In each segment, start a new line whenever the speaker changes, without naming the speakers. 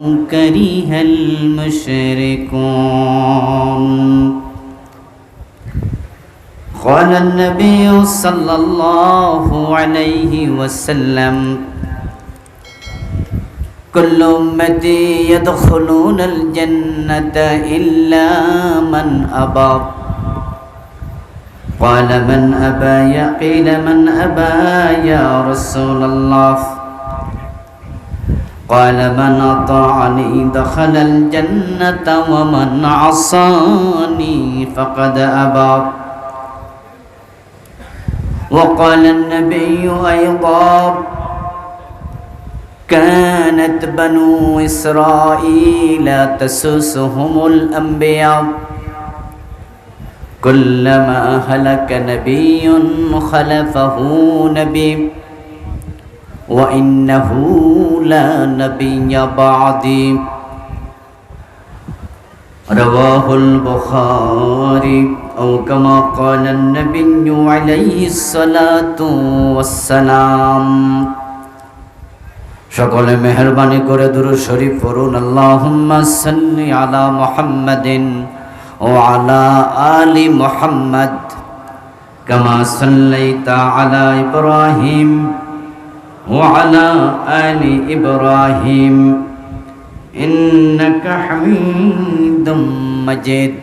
كره المشركون. قال النبي صلى الله عليه وسلم: كل أمتي يدخلون الجنة إلا من أبى. قال: من أبى؟ قيل: من أبى يا رسول الله؟ قال: من أطاعني دخل الجنة ومن عصاني فقد أبى. وقال النبي أيضا: كانت بنو إسرائيل تسوسهم الأنبياء، كلما هلك نبي خلفه نبي، وإنه لا نبي بعدي. رواه البخاري أو كما قال النبي عليه الصلاة والسلام. সকলে মেহেরবানি করে দুরূদ শরীফ পড়ুন। আল্লাহুম্মা সাল্লি আলা মুহাম্মাদিন ওয়া আলা আলি মুহাম্মাদ কামা সাল্লাইতা আলা ইব্রাহিম ওয়া আলা আলি ইব্রাহিম ইন্নাকা হামিদুম মাজিদ।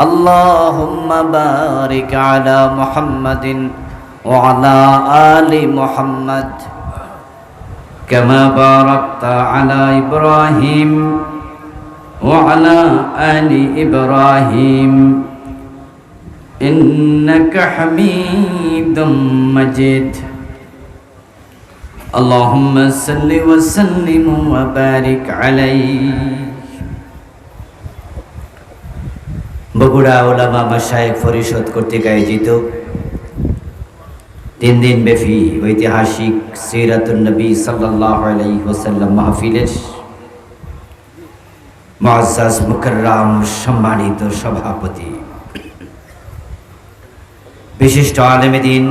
আল্লাহুম্মা বারিক আলা মুহাম্মাদিন ওয়া আলা আলি মুহাম্মাদ كما باركت على إبراهيم وعلى آل إبراهيم إنك حميد مجيد. اللهم صل وسلم وبارك عليه. বগুড়া উলামা মাশায়েখ পরিষদ কর্তৃক আয়োজিত 3 দিন ব্যাপী ঐতিহাসিক সিরাতুন নবী সাল্লাল্লাহু আলাইহি ওয়াসাল্লাম মাহফিলের মুআজ্জাজ মুকাররম সম্মানিত সভাপতি, বিশিষ্ট আলেমে দ্বীন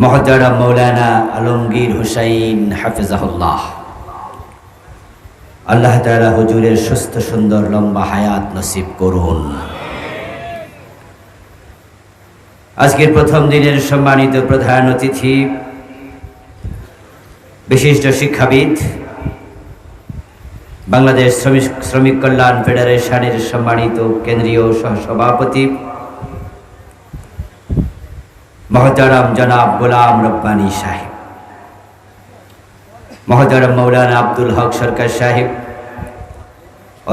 মুহতারাম মাওলানা আলমগীর হুসাইন হাফিজাহুল্লাহ, আল্লাহ তাআলা হুজুরের সুস্থ সুন্দর লম্বা হায়াত নসিব করুন। আজকের প্রথম দিনের সম্মানিত প্রধান অতিথি, বিশিষ্ট শিক্ষাবিদ, বাংলাদেশ শ্রমিক কল্যাণ ফেডারেশনের সম্মানিত কেন্দ্রীয় সহসভাপতি মহতারাম জনাব গোলাম রব্বানী সাহেব, মহতারাম মৌলানা আব্দুল হক সরকার সাহেব,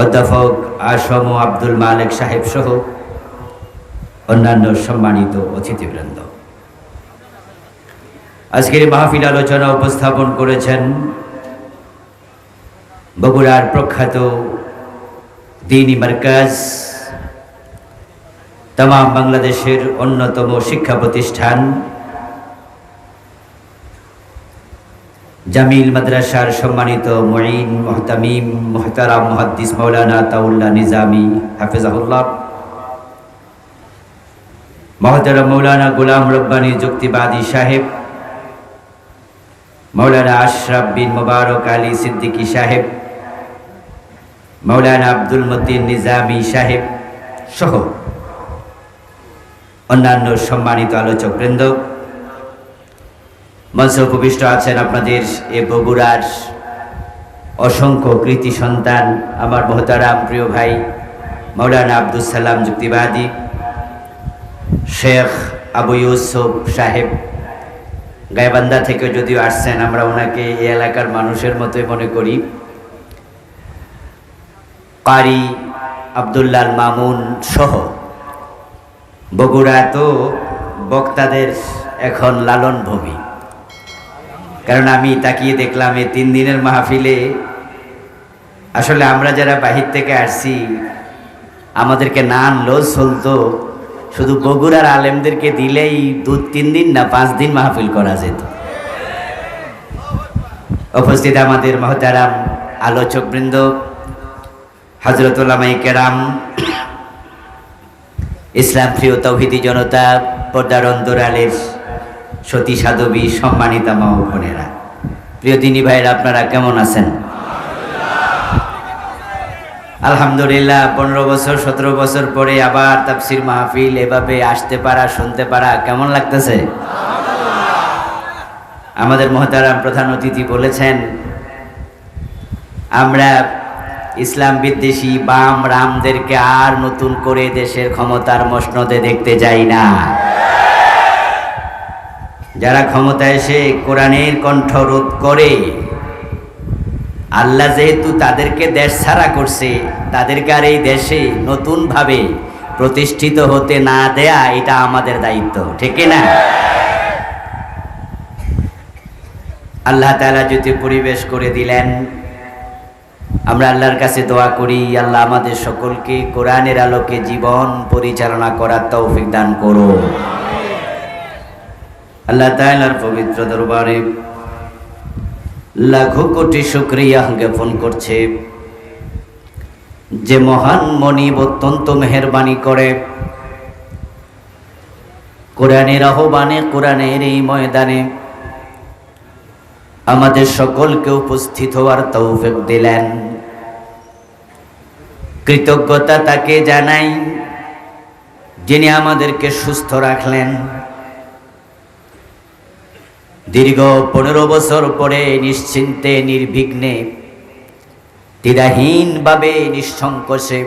অধ্যাপক আসম আব্দুল মালেক সাহেব সহ অন্যান্য সম্মানিত অতিথিবৃন্দ, আজকের মাহফিল আলোচনা উপস্থাপন করেছেন বগুড়ার প্রখ্যাত দ্বীনি মারকাজ, তামাম বাংলাদেশের অন্যতম শিক্ষা প্রতিষ্ঠান জামিল মাদ্রাসার সম্মানিত মুঈন মুহতামিম মুহতারাম মুহাদ্দিস মাওলানা তাউল্লাহ নিজামী হাফিজাহুল্লাহ, মহতারাম মৌলানা গোলাম রব্বানী যুক্তিবাদী সাহেব, মৌলানা আশরাফ বিন মুবারক আলী সিদ্দিকী সাহেব, মৌলানা আব্দুল মতিন নিজামী সাহেব সহ অন্যান্য সম্মানিত আলোচকবৃন্দ, মঞ্চে উপবিষ্ট আছেন আপনাদের এ বগুড়ার অসংখ্য কৃতি সন্তান, আমার মহতারাম প্রিয় ভাই মৌলানা আব্দুল সালাম যুক্তিবাদী, শেখ আবু ইউসুফ সাহেব, গাইবান্ধা থেকে যদিও আসছেন, আমরা ওনাকে এই এলাকার মানুষের মতোই মনে করি, কারি আব্দুল্লাহ মামুন সহ বগুড়া তো বক্তাদের এখন লালন ভূমি। কারণ আমি তাকিয়ে দেখলাম এই 3 দিনের মাহফিলে আসলে আমরা যারা বাহির থেকে আসছি আমাদেরকে না আনলেও চলতো, শুধু বগুড়ার আলেমদেরকে দিলেই 2-3 দিন না 5 দিন মাহফিল করা যেত। উপস্থিত আমাদের মহতারাম আলোচকবৃন্দ, হযরত উলামায়ে কেরাম, ইসলাম প্রিয় তৌহিদি জনতা, পর্দার অন্তরালের সতী সাধবী, সম্মানিতা মা ও বোনেরা, প্রিয় দিনী ভাইরা, আপনারা কেমন আছেন? আলহামদুলিল্লাহ, 15 বছর 17 বছর পরে আবার তাফসীর মাহফিল এভাবে আসতে পারা, শুনতে পারা কেমন লাগতেছে? আমাদের মহতারাম প্রধান অতিথি বলেছেন, আমরা ইসলাম বিদ্বেষী বাম রামদেরকে আর নতুন করে দেশের ক্ষমতার মসনদে দেখতে যাই না। যারা ক্ষমতায় এসে কোরআনের কণ্ঠ রোধ করে, আল্লাহ যেহেতু তাদেরকে দেশ ছাড়া করছে, তাদেরকে আর এই দেশে নতুনভাবে প্রতিষ্ঠিত হতে না দেয়া, এটা আমাদের দায়িত্ব, ঠিক না? আল্লাহ তাআলা যদি পরিবেশ করে দিলেন, আমরা আল্লাহর কাছে দোয়া করি, আল্লাহ আমাদের সকলকে কোরআনের আলোকে জীবন পরিচালনা করার তৌফিক দান করো। আল্লাহ তাআলার পবিত্র দরবারে লাখো কোটি শুকরিয়া জ্ঞাপন করছে, যে মহান মনিব অত্যন্ত মেহেরবানি করে কোরআনের আহ্বানে, কোরআনের এই ময়দানে আমাদের সকলকে উপস্থিত হওয়ার তৌফিক দিলেন। কৃতজ্ঞতা তাকে জানাই, যিনি আমাদেরকে সুস্থ রাখলেন। দীর্ঘ 15 বছর পরে নিশ্চিন্তে, নির্বিঘ্নে, দ্বিধাহীনভাবে, নিঃসংকোচে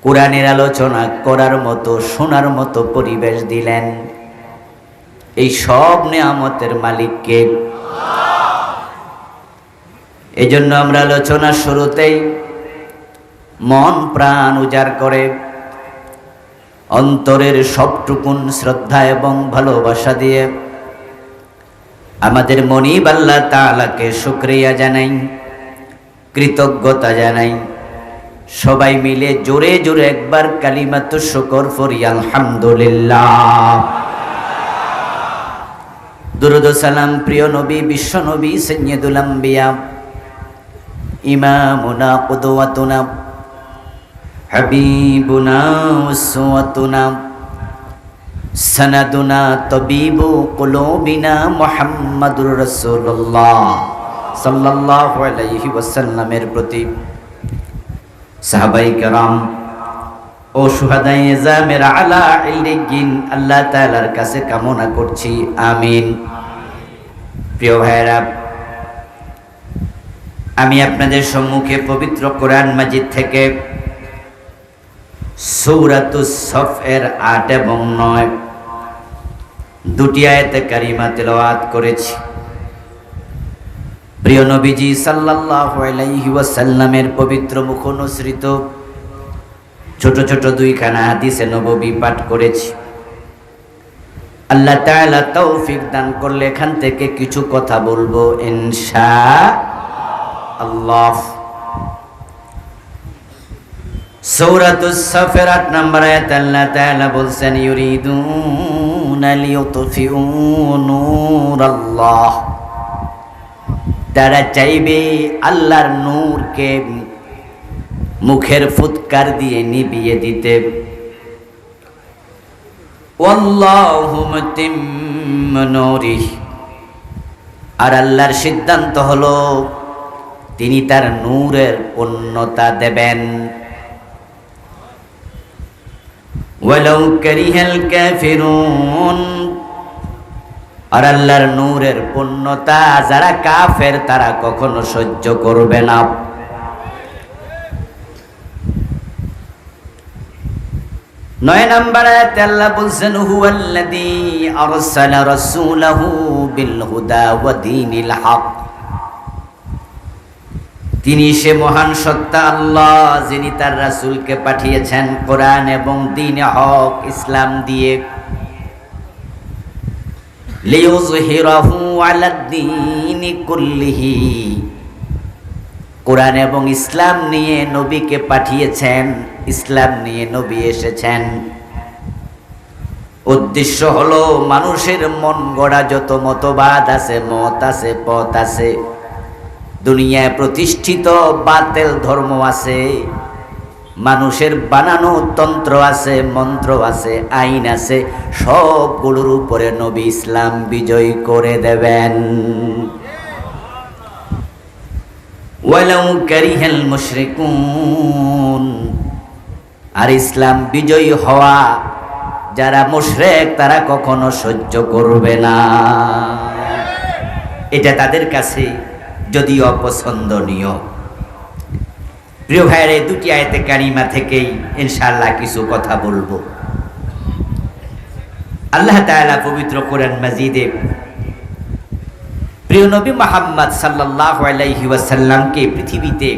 কোরআনের আলোচনা করার মতো, শোনার মতো পরিবেশ দিলেন। এই সব নেয়ামতের মালিককে। এই জন্য আমরা আলোচনার শুরুতেই মন প্রাণ উজাড় করে অন্তরের সবটুকুন শ্রদ্ধা এবং ভালোবাসা দিয়ে আমাদের মনিব আল্লাহ তাআলাকে শুকরিয়া জানাই, কৃতজ্ঞতা জানাই। সবাই মিলে জোরে জোরে একবার কালিমাতু শুকর পড়ি, আলহামদুলিল্লাহ। দুরূদ ও সালাম প্রিয় নবী, বিশ্ব নবী, সাইয়্যিদুল আম্বিয়া, ইমামুনা, কুদওয়াতুনা, হাবিবুনা, উসওয়াতুনা, সনদুনা, তবিবু কুলুবিনা, মুহাম্মাদুর রাসূলুল্লাহ সাল্লাল্লাহু আলাইহি ওয়াসাল্লামের প্রতি, সাহাবায়ে কেরাম ও শুহাদায়ে জামের আলা ইল্লিয়িন আল্লাহ তাআলার কাছে কামনা করছি, আমিন। প্রিয় ভাইরা, আমি আপনাদের সম্মুখে পবিত্র কোরআন মাজিদ থেকে সূরাতুস সফ এর 8 এবং 9 দুটি আয়াতে কারিমা তেলাওয়াত করেছি। প্রিয় নবীজি সাল্লাল্লাহু আলাইহি ওয়াসাল্লামের পবিত্র মুখ অনুসৃত ছোট ছোট 2খানা হাদিসে নববী পাঠ করেছি। আল্লাহ তাআলা তৌফিক দান করলে এখান থেকে কিছু কথা বলবো ইনশাআল্লাহ। সূরাতুস সফের 8 নম্বর আয়াত আল্লাহ তাআলা বলছেন, ইউরিদুনা লিইউতফিউ নূরাল্লাহ, তারা চাইবে আল্লাহর নূরকে মুখের ফুৎকার দিয়ে নিভিয়ে দিতে। ওয়াল্লাহু মুতিম্মু নূরিহি, আর আল্লাহর সিদ্ধান্ত হলো তিনি তার নূরের পূর্ণতা দেবেন। ওয়ালাউ কারিহাল কাফিরুন, আর আল্লাহর নূরের পূর্ণতা যারা কাফের তারা কখনো সহ্য করবে না। 9 নম্বর আয়াতে আল্লাহ বলছেন, হুয়াল্লাযী আরসালা রাসূলাহু বিল হুদা ওয়া দীনিল হক, তিনি সে মহান সত্তা আল্লাহ যিনি তার রাসূলকে পাঠিয়েছেন কোরআন এবং দ্বীনে হক, ইসলাম দিয়ে। লিইয়ুযহিরাহু আলাদ-দীনি কুল্লিহি, কোরআন এবং ইসলাম নিয়ে নবীকে পাঠিয়েছেন, ইসলাম নিয়ে নবী এসেছেন। উদ্দেশ্য হলো মানুষের মন গড়া যত মতবাদ আছে, মত আছে, পথ আছে, দুনিয়ায় প্রতিষ্ঠিত বাতিল ধর্ম আছে, মানুষের বানানো তন্ত্র আছে, মন্ত্র আছে, আইন আছে, সবগুলোর উপরে নবী ইসলাম বিজয় করে দেবেন। ওয়ালাউ কারিহাল মুশরিকুন, আর ইসলাম বিজয়ী হওয়া যারা মুশরিক তারা কখনো সহ্য করবে না। এটা তাদের কাছে যদিও অপছন্দনীয়। প্রিয় ভাইয়ের, এই দুটি আয়াতে কারিমা থেকেই ইনশাআল্লাহ কিছু কথা বলবো। আল্লাহ তাআলা পবিত্র কোরআন মাজিদে প্রিয় নবী মুহাম্মদ সাল্লাল্লাহু আলাইহি ওয়াসাল্লামকে পৃথিবীতে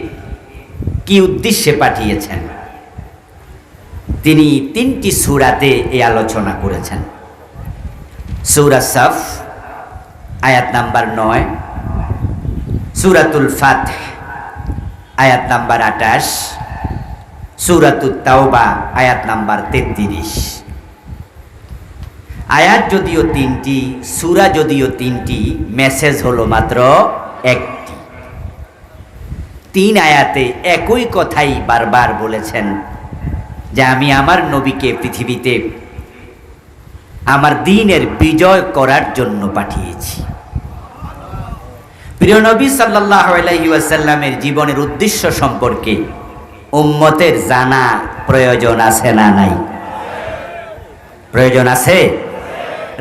কি উদ্দেশ্যে পাঠিয়েছেন তিনি তিনটি সূরাতে এই আলোচনা করেছেন। সূরা সাফ আয়াত নাম্বার 9, সূরাতুল ফাতহ আয়াত নাম্বার 28, সূরাতুত তাওবা আয়াত নাম্বার 33। আয়াত যদিও তিনটি, সূরা যদিও তিনটি, মেসেজ হলো মাত্র একটি। তিন আয়াতে একই কথাই বারবার বলেছেন যে আমি আমার নবীকে পৃথিবীতে আমার দ্বীনের বিজয় করার জন্য পাঠিয়েছি। প্রিয় নবী সাল্লাল্লাহু আলাইহি ওয়াসাল্লামের জীবনের উদ্দেশ্য সম্পর্কে উম্মতের জানা প্রয়োজন আছে না নাই? প্রয়োজন আছে।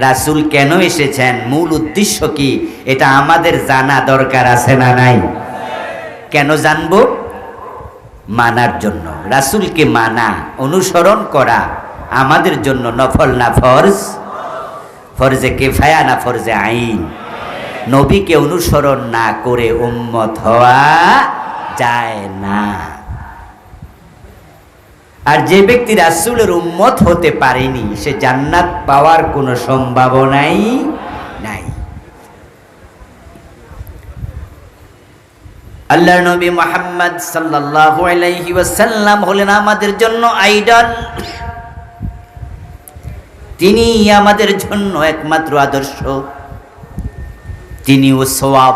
রাসূল কেন এসেছেন, মূল উদ্দেশ্য কি, এটা আমাদের জানা দরকার আছে না নাই? কেন জানবো? মানার জন্য। রাসূলকে মানা, অনুসরণ করা আমাদের জন্য নফল না ফরজ? ফরজে কিফায়া না ফরজে আইন? নবীকে অনুসরণ না করে উম্মত হওয়া যায় না। আর যে ব্যক্তি রাসূলের উম্মত হতে পারেনি সে জান্নাত পাওয়ার কোনো সম্ভাবনাই নাই। আল্লাহর নবী মুহাম্মদ সাল্লাল্লাহু আলাইহি ওয়াসাল্লাম হলেন আমাদের জন্য আইডল। তিনি আমাদের জন্য একমাত্র আদর্শ, তিনি উসওয়া,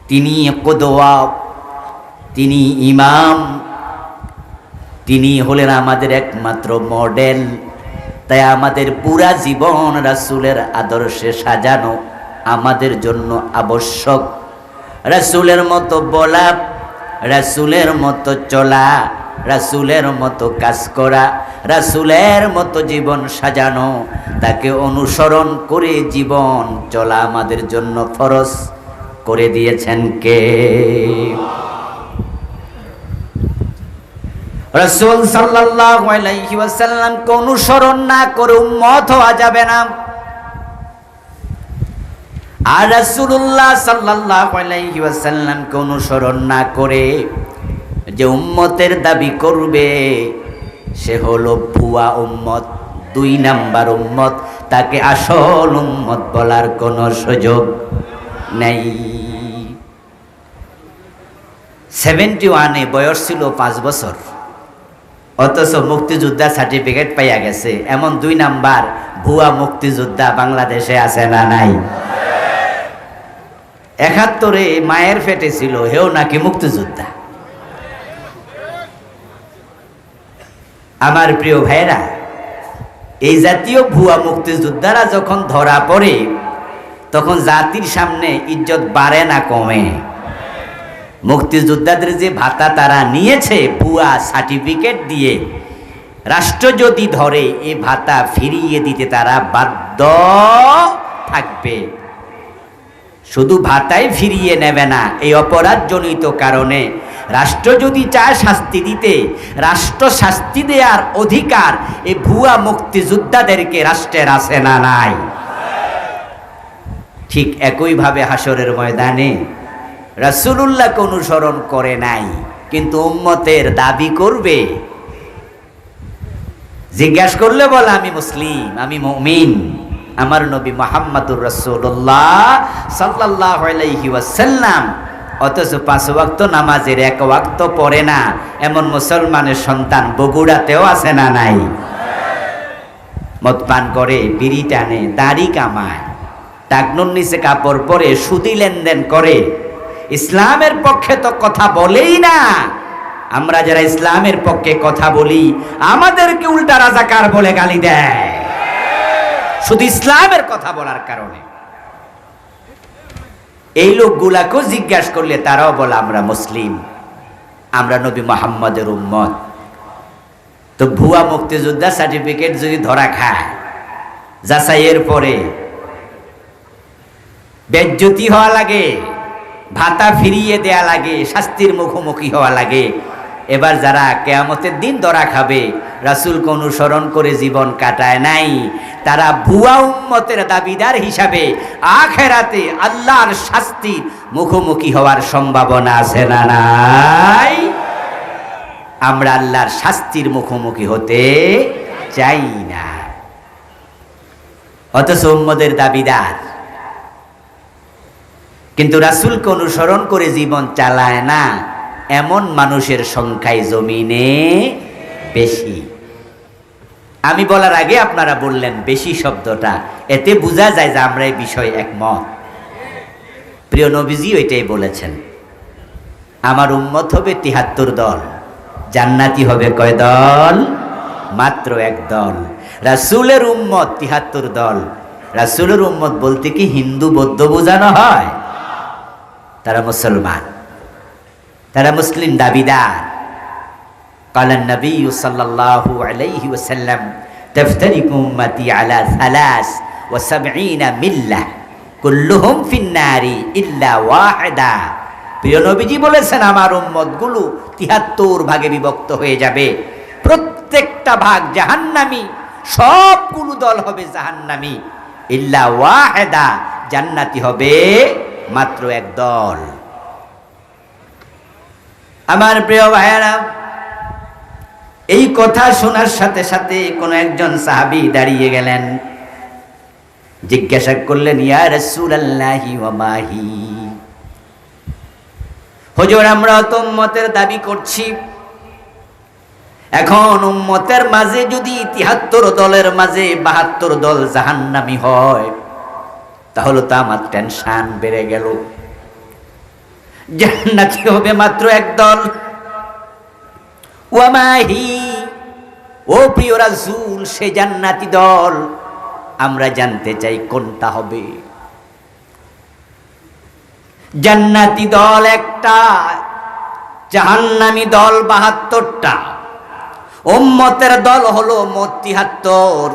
তিনি কুদওয়া, তিনি ইমাম, তিনি হলেন আমাদের একমাত্র মডেল। তাই আমাদের পুরা জীবন রাসূলের আদর্শে সাজানো আমাদের জন্য আবশ্যক। রাসূলের মতো বলা, রাসূলের মতো চলা, রাসূলের মতো কাজ করা, রাসূলের মতো জীবন সাজানো, তাকে অনুসরণ করে জীবন চলা আমাদের জন্য ফরজ করে দিয়েছেন কে? রাসূল সাল্লাল্লাহু আলাইহি ওয়াসাল্লামকে অনুসরণ না করে উম্মত হওয়া যাবে না। আর রাসূলুল্লাহ সাল্লাল্লাহু আলাইহি ওয়াসাল্লামকে অনুসরণ না করে যে উম্মতের দাবি করবে সে হলো ভুয়া উম্মত, 2 নাম্বার উম্মত। তাকে আসল উম্মত বলার কোনো সুযোগ নেই। 71-এ বয়স ছিল 5 বছর, অথচ মুক্তিযোদ্ধা সার্টিফিকেট পাইয়া গেছে। এমন 2 নাম্বার ভুয়া মুক্তিযোদ্ধা বাংলাদেশে আছে না নাই? 71-এ মায়ের পেটে ছিল, হেও নাকি মুক্তিযোদ্ধা। আমার প্রিয় ভাইরা, এই জাতীয় ভুয়া মুক্তিযোদ্ধারা যখন ধরা পড়ে তখন জাতির সামনে ইজ্জত বাড়ে না কমে? মুক্তিযোদ্ধাদের যে ভাতা তারা নিয়েছে ভুয়া সার্টিফিকেট দিয়ে, রাষ্ট্র যদি ধরে এই ভাতা ফিরিয়ে দিতে তারা বাধ্য থাকবে। শুধু ভাতাই ফিরিয়ে নেবে না, এই অপরাধজনিত কারণে রাষ্ট্র যদি চায় শাস্তি দিতে, রাষ্ট্র শাস্তি দেওয়ার অধিকার এই ভুয়া মুক্তিযোদ্ধাদেরকে রাষ্ট্রের আছে না নাই? ঠিক একইভাবে হাসরের ময়দানে রাসূলুল্লাহকে অনুসরণ করে নাই কিন্তু উম্মতের দাবি করবে। জিজ্ঞাসা করলে বলে আমি মুসলিম, আমি মুমিন, আমার নবী মুহাম্মদুর রাসূলুল্লাহ সাল্লাল্লাহু আলাইহি ওয়াসাল্লাম, অথচ 5 ওয়াক্ত নামাজের 1 ওয়াক্ত পড়ে না এমন মুসলমানের সন্তান বগুড়াতেও আছে না নাই? মদ পান করে, বিড়ি টানে, দাড়ি কামায়, টাকনুর নিচে কাপড় পরে, সুদি লেনদেন করে, ইসলামের পক্ষে তো কথা বলেই না। আমরা যারা ইসলামের পক্ষে কথা বলি আমাদেরকে উল্টা রাজাকার বলে গালি দেয়, শুধু ইসলামের কথা বলার কারণে। এই লোকগুলাকেও জিজ্ঞাসা করলে তারাও বলে আমরা মুসলিম, আমরা নবী মুহাম্মদের উম্মত। তো ভুয়া মুক্তিযোদ্ধা সার্টিফিকেট যদি ধরা খায়, যাচাইয়ের পরে বেজ্জতি হওয়া লাগে, ভাতা ফিরিয়ে দেয়া লাগে, শাস্তির মুখোমুখি হওয়া লাগে। এবার যারা কিয়ামতের দিন ধরা খাবে, রাসূলকে অনুসরণ করে জীবন কাটায় নাই, তারা ভুয়া উম্মতের দাবিদার হিসাবে আখিরাতে আল্লাহর শাস্তির মুখোমুখি হওয়ার সম্ভাবনা আছে না নাই? আমরা আল্লাহর শাস্তির মুখোমুখি হতে চাই না, অথচ উম্মতের দাবিদার, কিন্তু রাসূলকে অনুসরণ করে জীবন চালায় না এমন মানুষের সংখ্যাই জমিনে বেশি। আমি বলার আগে আপনারা বললেন বেশি শব্দটা, এতে বোঝা যায় যে আমরা এই বিষয়ে একমত। প্রিয় নবীজি ওইটাই বলেছেন, আমার উম্মত হবে ৭৩ দল, জান্নাতি হবে কয় দল? মাত্র এক দল। রাসূলের উম্মত ৭৩ দল। রাসূলের উম্মত বলতে কি হিন্দু বৌদ্ধ বোঝানো হয়? তারা মুসলমান, তারা মুসলিম দাবিদার। قال النبي صلى الله عليه وسلم تفترق أمتي على 73 মিল্লাহ কুল্লুহুম ফিন্নার ইল্লা ওয়াহিদা। প্রিয় নবীজি বলেছেন আমার উম্মতগুলো ৭৩ ভাগে বিভক্ত হয়ে যাবে, প্রত্যেকটা ভাগ জাহান্নামী, সবগুলো দল হবে জাহান্নামী, ইল্লা ওয়াহিদা, জান্নাতি হবে মাত্র এক দল। আমার প্রিয় ভাইয়েরা, এই কথা শোনার সাথে সাথে কোন একজন সাহাবী দাঁড়িয়ে গেলেন, জিজ্ঞাসা করলেন, ইয়া রাসূলুল্লাহি ওয়া মাহি, হুজুর আমরা তো উম্মতের দাবি করছি, এখন উম্মতের মাঝে যদি ৭৩ দলের মাঝে ৭২ দল জাহান্নামী হয়, তাহলে তো আমার টেনশন বেড়ে গেল। জান্নাতি হবে মাত্র এক দল। ওয়া মাহি, ও প্রিয় রাসূল, সে জান্নাতি দল আমরা জানতে চাই কোনটা হবে? জান্নাতি দল একটা, জাহান্নামী দল ৭২টা, উম্মতের দল হলো মোট ৭৩।